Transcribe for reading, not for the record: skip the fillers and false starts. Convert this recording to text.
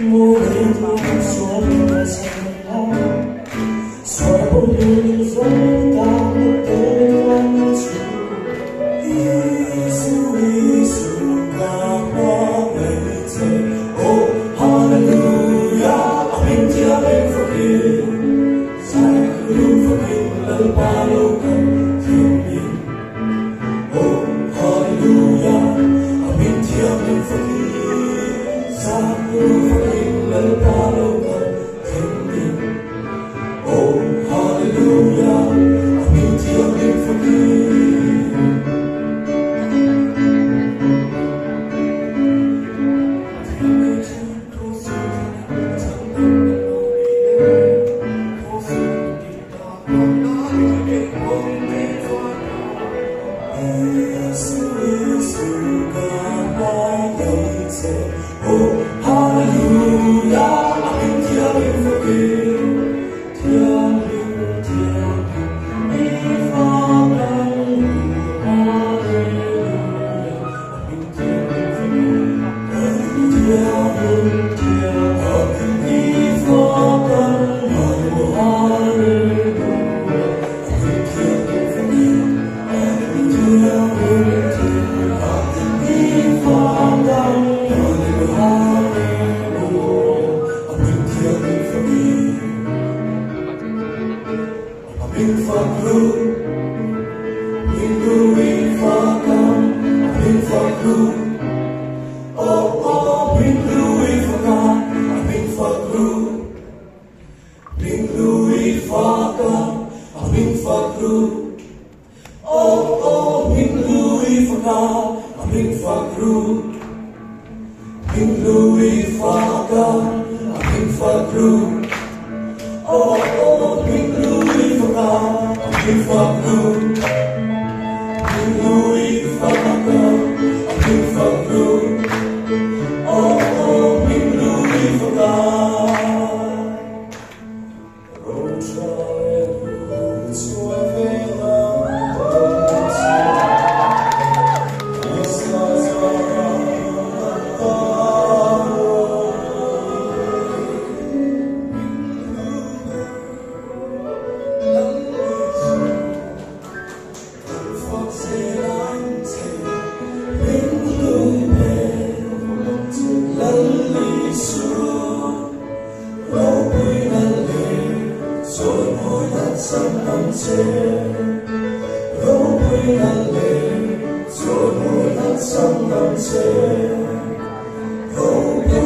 Morrendo com sono nessa manhã, só olhando enfrentar no tempo a noite. Isso, claramente. Oh, hallelujah, amen, te amen, forgive. Sacrifice, forgive, let follow come to me. Oh, hallelujah, amen, te amen, forgive. Sacrifice, let follow come to me. Oh, hallelujah, amen, te amen, forgive. Oh, hallelujah, amen, te amen, forgive. Te amen, if I'm hallelujah, amen, te amen, forgive. Te amen, if I'm hallelujah, amen, te amen, forgive. Te amen, if I'm Been for crew, been doing for come, I've been for crew. Oh, been doing for come, I've been for crew. Been doing for come, I've been for crew. Oh, been doing for come, I've been for crew. Been doing for come, I've been for crew. Oh, been doing for come, I've been for crew. Been doing for come, I've been for crew. Oh, been doing for come. Road Hãy subscribe cho kênh Ghiền Mì Gõ để không bỏ lỡ